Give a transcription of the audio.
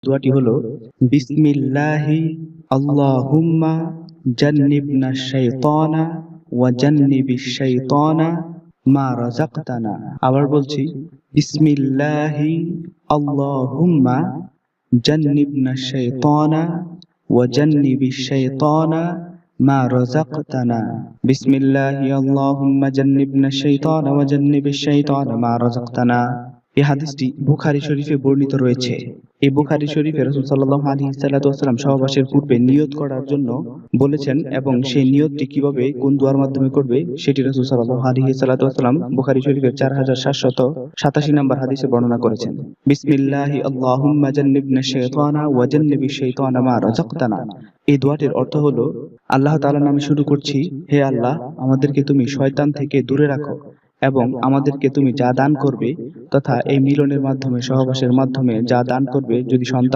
দোয়াটি হলো বিসমিল্লাহি আল্লাহুম্মা জান্নিবনা শাইতানা ওয়া জান্নিবিশ শাইতানা মা রাযাকতানা। আবার বলছি, বিসমিল্লাহি আল্লাহুম্মা জান্নিবনা শাইতানা ওয়া জান্নিবিশ শাইতানা মা রাযাকতানা। বিসমিল্লাহি আল্লাহুম্মা জান্নিবনা শাইতানা ওয়া জান্নিবিশ শাইতানা মা রাযাকতানা। এই হাদিসটি বুখারী শরীফে বর্ণিত রয়েছে। এই বুখারী শরীফে রাসূল সাল্লাল্লাহু আলাইহি ওয়াসাল্লাম সহবাসের পূর্বে নিয়ত করার জন্য বলেছেন এবং সেই নিয়তটি কিভাবে কোন দোয়ার মাধ্যমে করবে সেটি রাসূল সাল্লাল্লাহু আলাইহি ওয়াসাল্লাম বুখারী শরীফের 4787 নম্বর হাদিসে বর্ণনা করেছেন। বিসমিল্লাহি আল্লাহুম্মা জান্নিবনা শাইতানা ওয়া জান্নিবিশ শাইতানা মা রাযাকতানা। এই দোয়াটির অর্থ হলো, আল্লাহ তাআলার নামে শুরু করছি, হে আল্লাহ, আমাদেরকে তুমি শয়তান থেকে দূরে রাখো এবং আমাদেরকে তুমি যা দান করবে তথা এই মিলনের মাধ্যমে, সহবাসের মাধ্যমে যা দান করবে, যদি সন্তান